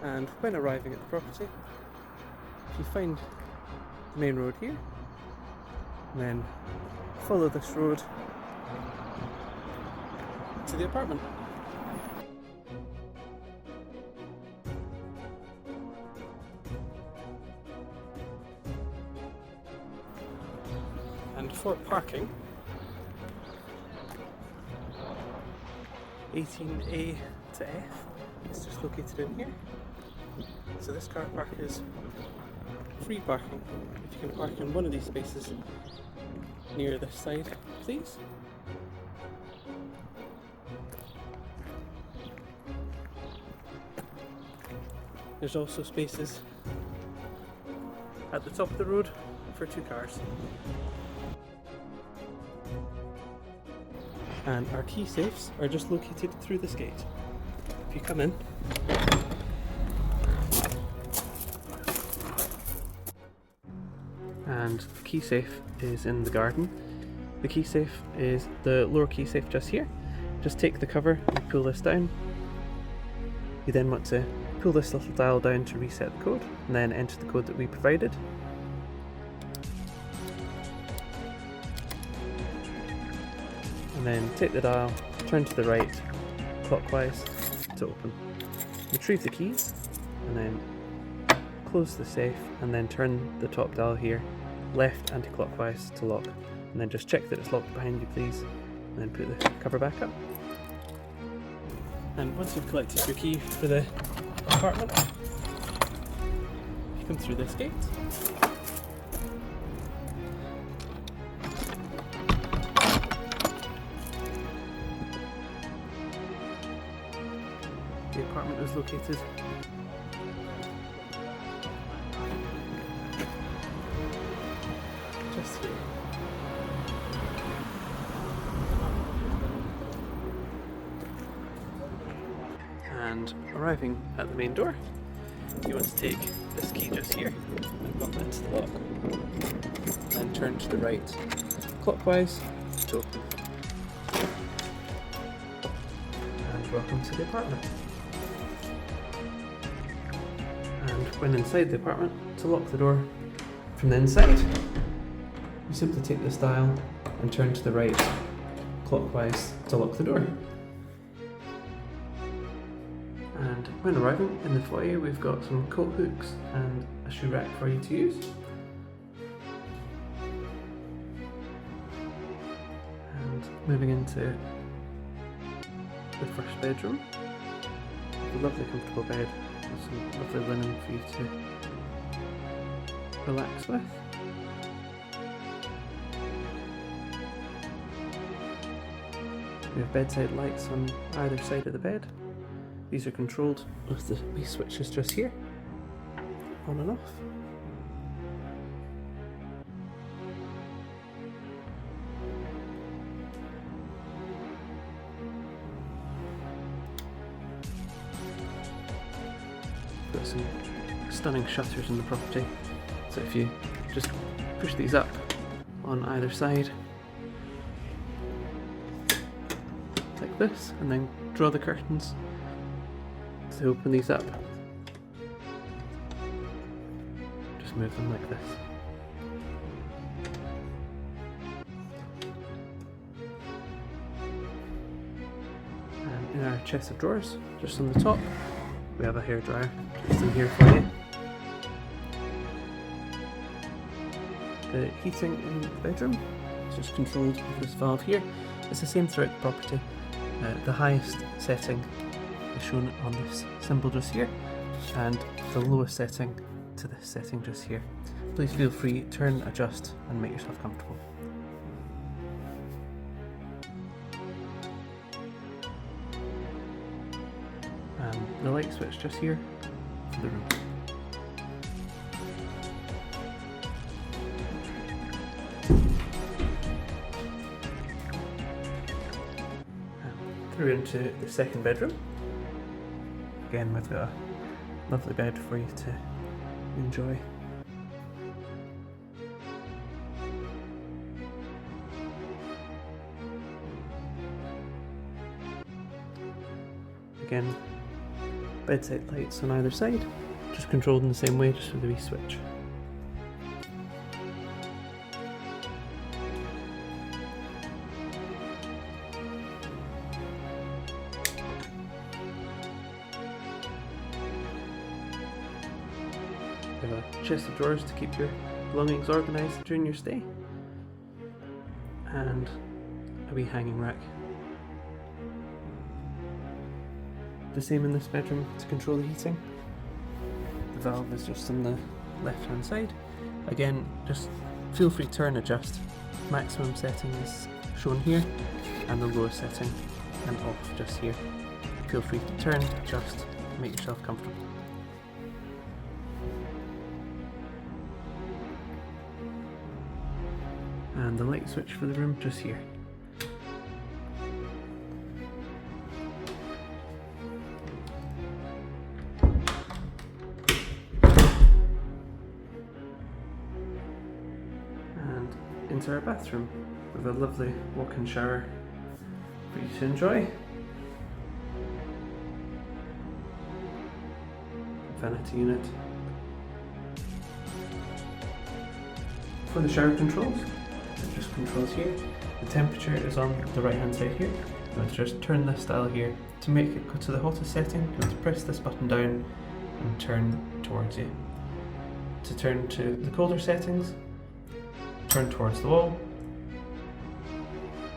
And when arriving at the property, if you find the main road here, then follow this road to the apartment. And for parking, 18A to F is just located in here. So this car park is free parking. If you can park in one of these spaces near this side, please. There's also spaces at the top of the road for 2 cars. And our key safes are just located through this gate. If you come in, and the key safe is in the garden. The key safe is the lower key safe just here. Just take the cover and pull this down. You then want to pull this little dial down to reset the code, and then enter the code that we provided. And then take the dial, turn to the right, clockwise to open. Retrieve the keys, and then close the safe, and then turn the top dial here, left anti-clockwise to lock. And then just check that it's locked behind you, please, and then put the cover back up. And once you've collected your key for the apartment, you come through this gate. The apartment is located just here. And arriving at the main door, you want to take this key just here and pop it into the lock. Then turn to the right clockwise to open. And welcome to the apartment. And when inside the apartment, to lock the door from the inside, you simply take this dial and turn to the right clockwise to lock the door. And when arriving in the foyer, we've got some coat hooks and a shoe rack for you to use. And moving into the first bedroom, a lovely comfortable bed with some lovely linen for you to relax with. We have bedside lights on either side of the bed. These are controlled with the wee switches just here, on and off. Got some stunning shutters in the property, so if you just push these up on either side, like this, and then draw the curtains to open these up. Just move them like this. And in our chest of drawers, just on the top, we have a hairdryer just in here for you. The heating in the bedroom is just controlled with this valve here. It's the same throughout the property. The highest setting is shown on this symbol just here, and the lowest setting to this setting just here. Please feel free, turn, adjust, and make yourself comfortable. And the light switch just here for the room. And through into the second bedroom. Again, we've got a lovely bed for you to enjoy. Again, bedside lights on either side, just controlled in the same way, just with a wee switch. We have a chest of drawers to keep your belongings organised during your stay, and a wee hanging rack. The same in this bedroom to control the heating. The valve is just on the left hand side. Again, just feel free to turn adjust. Maximum setting is shown here, and the lowest setting and off just here. Feel free to turn, adjust, make yourself comfortable. And the light switch for the room just here. And into our bathroom with a lovely walk-in shower for you to enjoy. Vanity unit. For the shower controls, it just controls here. The temperature is on the right hand side here. You want to just turn this dial here. To make it go to the hottest setting, you want to press this button down and turn towards you. To turn to the colder settings, turn towards the wall,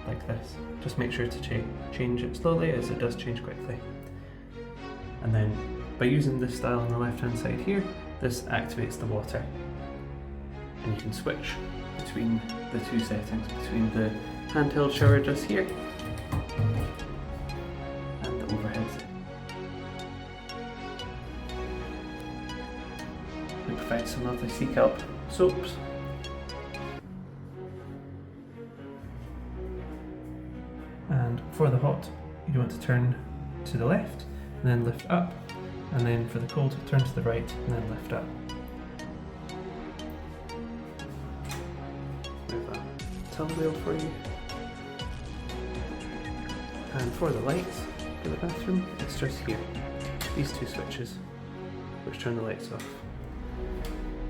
like this. Just make sure to change it slowly, as it does change quickly. And then by using this dial on the left hand side here, this activates the water. And you can switch between the two settings, between the handheld shower just here and the overhead. We provide some lovely sea kelp soaps. And for the hot, you want to turn to the left and then lift up, and then for the cold, turn to the right and then lift up. Wheel for you. And for the lights for the bathroom, it's just here. These two switches which turn the lights off.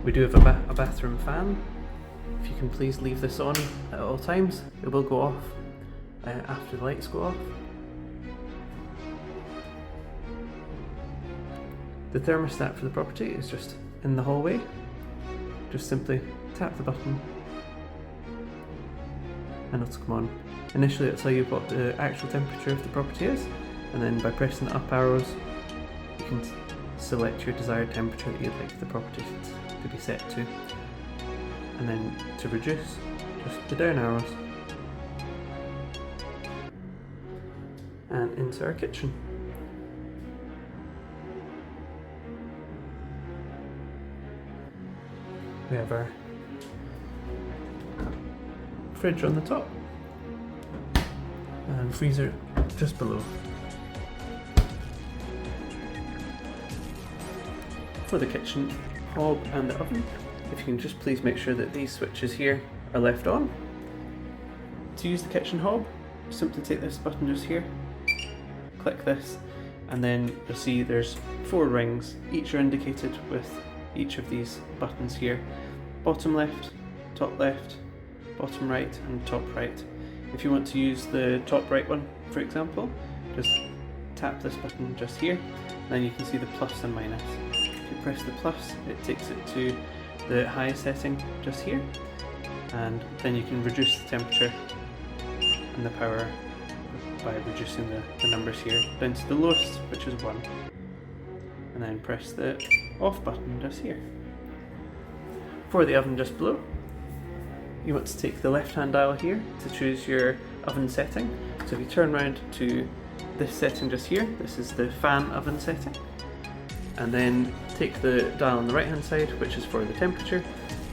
We do have a bathroom fan. If you can please leave this on at all times, it will go off after the lights go off. The thermostat for the property is just in the hallway. Just simply tap the button and it'll come on. Initially it'll tell you what the actual temperature of the property is, and then by pressing the up arrows you can select your desired temperature that you'd like the property to be set to. And then to reduce, just the down arrows. And into our kitchen. We have our fridge on the top and freezer just below. For the kitchen hob and the oven, if you can just please make sure that these switches here are left on. To use the kitchen hob, simply take this button just here, click this, and then you'll see there's 4 rings, each are indicated with each of these buttons here. Bottom left, top left, bottom right and top right. If you want to use the top right one, for example, just tap this button just here, and then you can see the plus and minus. If you press the plus, it takes it to the highest setting just here, and then you can reduce the temperature and the power by reducing the numbers here down to the lowest, which is 1, and then press the off button just here. For the oven just below, you want to take the left hand dial here to choose your oven setting. So if you turn around to this setting just here, this is the fan oven setting, and then take the dial on the right hand side, which is for the temperature,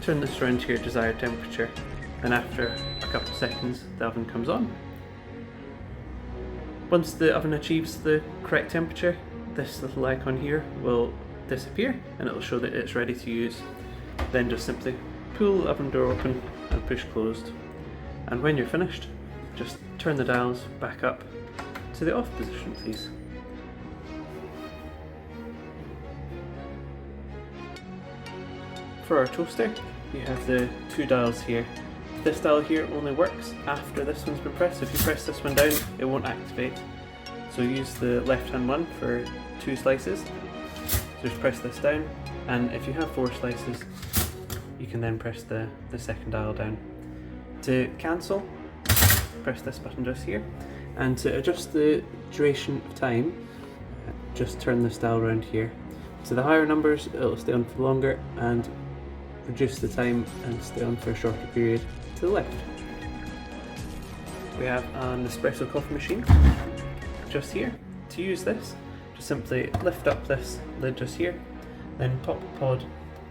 turn this around to your desired temperature, and after a couple of seconds the oven comes on. Once the oven achieves the correct temperature, this little icon here will disappear and it will show that it's ready to use. Then just simply pull the oven door open and push closed, and when you're finished, just turn the dials back up to the off position, please. For our toaster, you have the two dials here. This dial here only works after this one's been pressed. If you press this one down, it won't activate. So use the left hand one for 2 slices. So just press this down, and if you have 4 slices, you can then press the second dial down. To cancel, press this button just here, and to adjust the duration of time, just turn this dial around here. So the higher numbers, it'll stay on for longer, and reduce the time and stay on for a shorter period to the left. We have an Nespresso Coffee machine just here. To use this, just simply lift up this lid just here, then pop the pod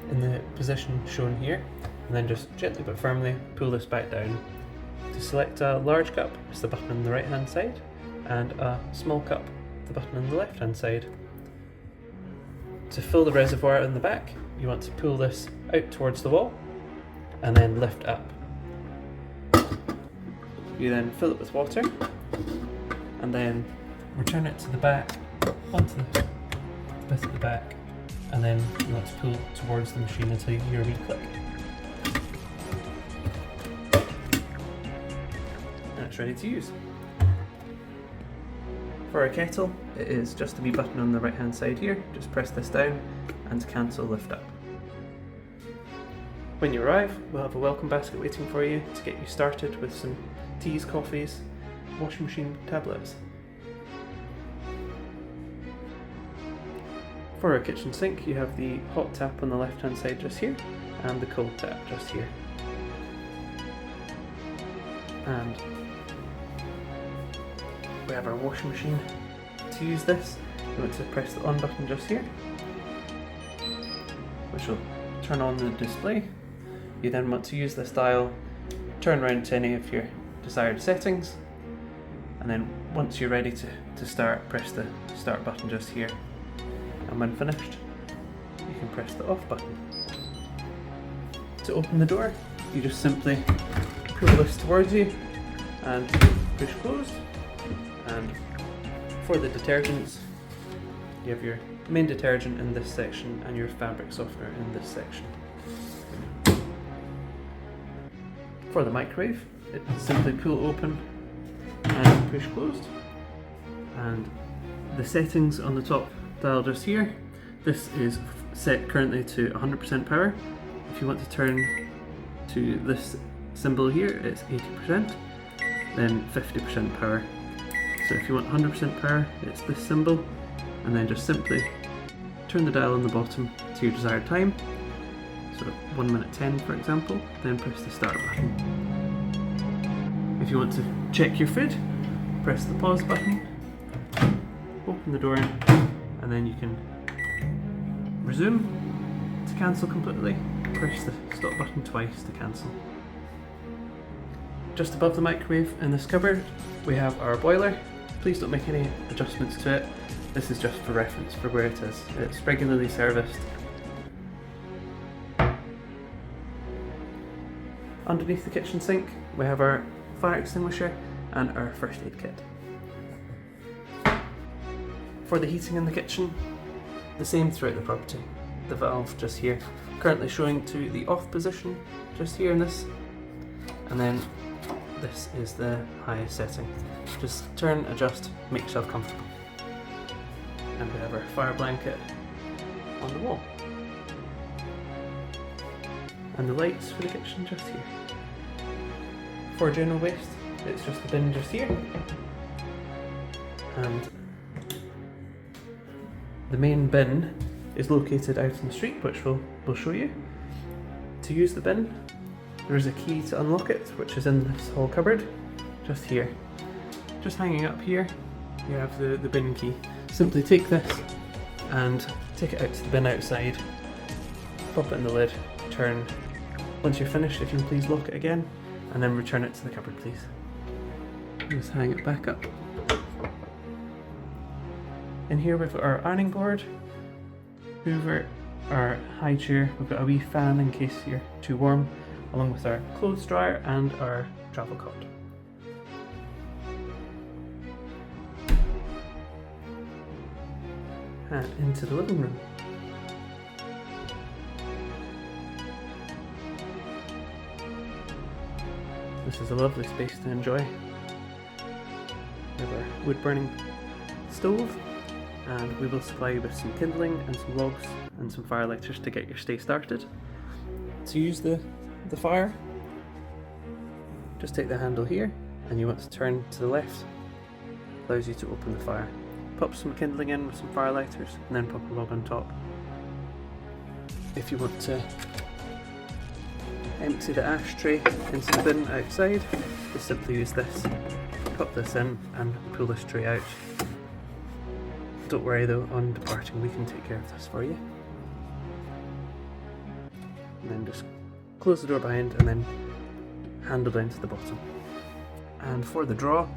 in the position shown here, and then just gently but firmly pull this back down. To select a large cup, press the button on the right hand side, and a small cup, the button on the left hand side. To fill the reservoir in the back, you want to pull this out towards the wall and then lift up. You then fill it with water and then return it to the back, onto the bit at the back, and then you want to pull towards the machine until you hear a wee click. And it's ready to use. For our kettle, it is just a wee button on the right hand side here. Just press this down and to cancel, lift up. When you arrive, we'll have a welcome basket waiting for you to get you started with some teas, coffees, washing machine tablets. For our kitchen sink, you have the hot tap on the left hand side just here, and the cold tap just here. And we have our washing machine. To use this, you want to press the on button just here, which will turn on the display. You then want to use this dial, turn around to any of your desired settings, and then once you're ready to start, press the start button just here. And when finished, you can press the off button. To open the door, you just simply pull this towards you and push closed. And for the detergents, you have your main detergent in this section and your fabric softener in this section. For the microwave, it simply pull open and push closed. And the settings on the top dial just here, this is set currently to 100% power. If you want to turn to this symbol here, it's 80%, then 50% power. So if you want 100% power, it's this symbol, and then just simply turn the dial on the bottom to your desired time, so 1 minute 10 for example, then press the start button. If you want to check your food, press the pause button, open the door, and then you can resume. To cancel completely, press the stop button twice to cancel. Just above the microwave in this cupboard, we have our boiler. Please don't make any adjustments to it. This is just for reference for where it is. It's regularly serviced. Underneath the kitchen sink, we have our fire extinguisher and our first aid kit. For the heating in the kitchen, the same throughout the property. The valve just here, currently showing to the off position, just here in this, and then this is the highest setting. Just turn, adjust, make yourself comfortable. And we have our fire blanket on the wall. And the lights for the kitchen just here. For general waste, it's just the bin just here. And the main bin is located out in the street, which we'll show you. To use the bin, there is a key to unlock it, which is in this whole cupboard, just here. Just hanging up here, you have the bin key. Simply take this and take it out to the bin outside, pop it in the lid, turn. Once you're finished, if you can please lock it again, and then return it to the cupboard, please. Just hang it back up. In here we've got our ironing board, hoover, our high chair, we've got a wee fan in case you're too warm, along with our clothes dryer and our travel cot. And into the living room. This is a lovely space to enjoy. We have our wood burning stove, and we will supply you with some kindling and some logs and some fire lighters to get your stay started. To use the fire, just take the handle here and you want to turn to the left. Allows you to open the fire. Pop some kindling in with some fire lighters and then pop a log on top. If you want to empty the ashtray into the bin outside, just simply use this. Pop this in and pull this tray out. Don't worry though, on departing we can take care of this for you. And then just close the door behind and then handle down to the bottom. And for the draw,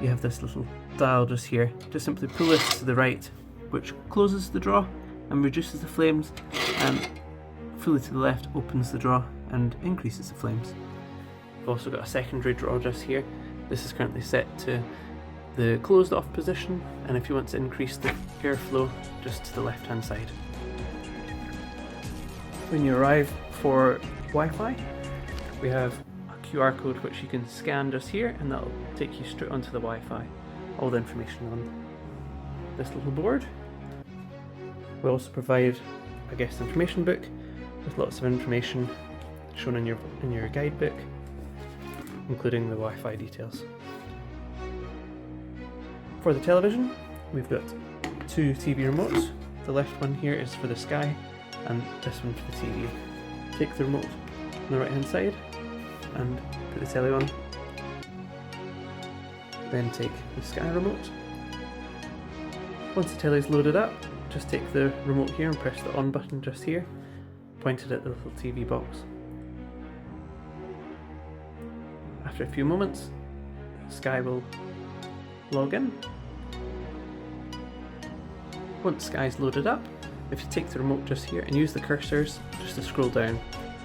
you have this little dial just here. Just simply pull this to the right, which closes the draw and reduces the flames, and fully to the left opens the draw and increases the flames. We've also got a secondary draw just here. This is currently set to the closed off position, and if you want to increase the airflow, just to the left hand side. When you arrive for Wi-Fi, we have a QR code which you can scan just here, and that'll take you straight onto the Wi-Fi. All the information on this little board. We also provide a guest information book with lots of information shown in your guidebook, including the Wi-Fi details. For the television, we've got two TV remotes. The left one here is for the Sky, and this one for the TV. Take the remote on the right hand side and put the telly on. Then take the Sky remote. Once the telly is loaded up, just take the remote here and press the on button just here, pointed at the little TV box. After a few moments, Sky will log in. Once Sky's loaded up, if you take the remote just here and use the cursors just to scroll down,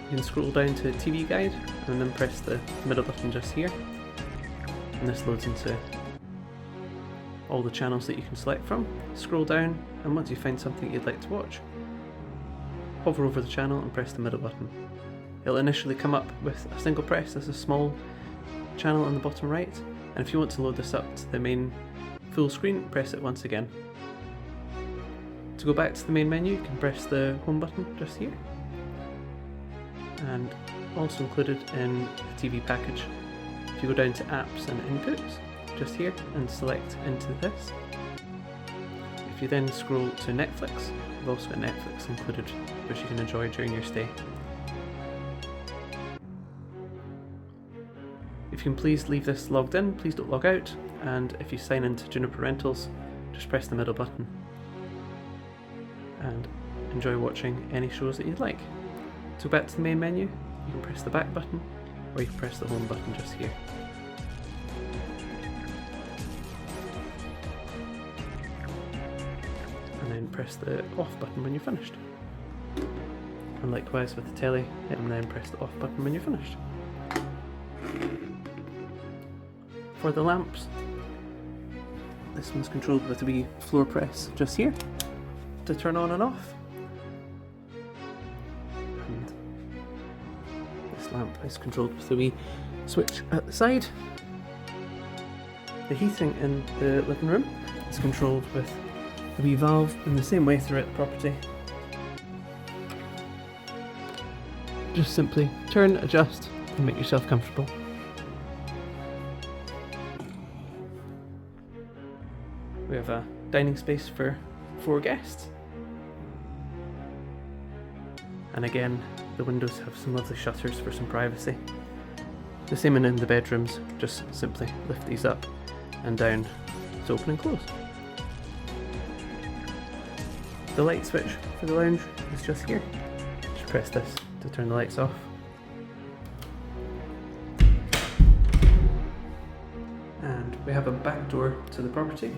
you can scroll down to TV Guide and then press the middle button just here, and this loads into all the channels that you can select from. Scroll down, and once you find something you'd like to watch, hover over the channel and press the middle button. It'll initially come up with a single press as a small channel on the bottom right, and if you want to load this up to the main full screen, press it once again. To go back to the main menu, you can press the home button just here. And also included in the TV package, if you go down to apps and inputs just here and select into this, if you then scroll to Netflix, we've also got Netflix included, which you can enjoy during your stay. If you can please leave this logged in, please don't log out, and if you sign into Juniper Rentals, just press the middle button and enjoy watching any shows that you'd like. To go back to the main menu, you can press the back button, or you can press the home button just here. And then press the off button when you're finished. And likewise with the telly, and then press the off button when you're finished. For the lamps, this one's controlled with a wee floor press just here to turn on and off. And this lamp is controlled with a wee switch at the side. The heating in the living room is controlled with a wee valve in the same way throughout the property. Just simply turn, adjust, and make yourself comfortable. We have a dining space for 4 guests. And again, the windows have some lovely shutters for some privacy. The same in the bedrooms, just simply lift these up and down to open and close. The light switch for the lounge is just here. Just press this to turn the lights off. And we have a back door to the property.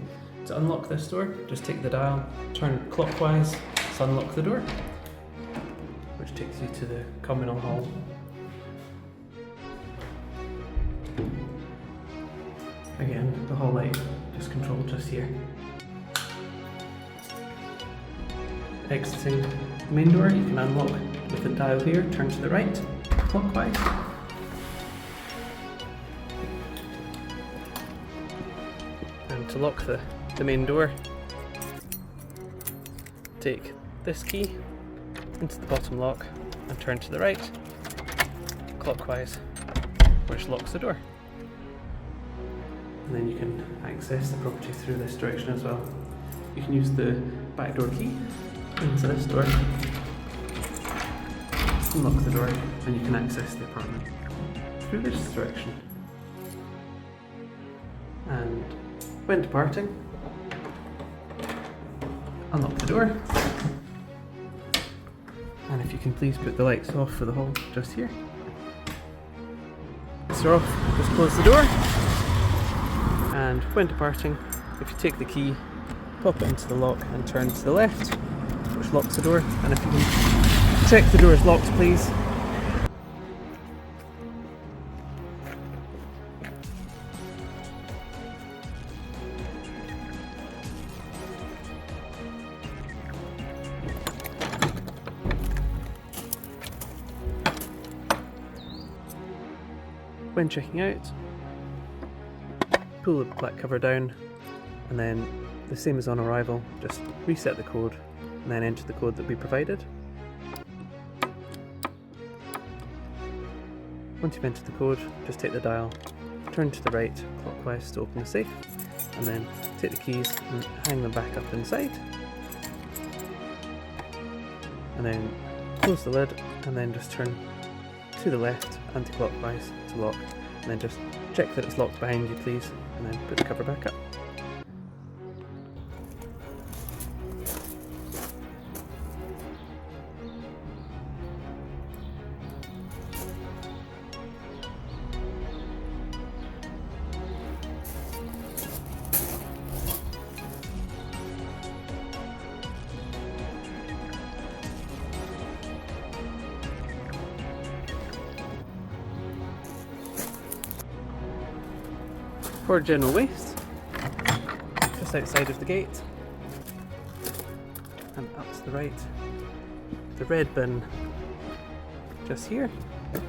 To unlock this door, just take the dial, turn clockwise to unlock the door, which takes you to the communal hall. Again, the hall light is controlled just here. Exiting the main door, you can unlock with the dial here, turn to the right, clockwise. to lock the main door, take this key into the bottom lock and turn to the right, clockwise, which locks the door. And then you can access the property through this direction as well. You can use the back door key into this door, unlock the door, and you can access the apartment through this direction. And when departing, unlock the door, and if you can please put the lights off for the hall just here. Lights are off, just close the door, and when departing, if you take the key, pop it into the lock and turn to the left, which locks the door, and if you can check the door is locked please. When checking out, pull the black cover down, and then the same as on arrival, just reset the code and then enter the code that we provided. Once you've entered the code, just take the dial, turn to the right clockwise to open the safe, and then take the keys and hang them back up inside. And then close the lid and then just turn to the left anti-clockwise to lock, and then just check that it's locked behind you please, and then put the cover back up. For general waste, just outside of the gate and up to the right, the red bin just here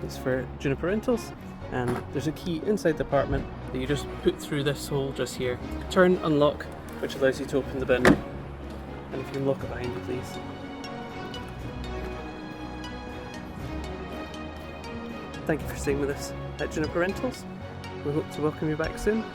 is for juniper rentals, and there's a key inside the apartment that you just put through this hole just here. Turn, unlock, which allows you to open the bin, and if you can lock it behind you please. Thank you for staying with us at Juniper Rentals. We hope to welcome you back soon.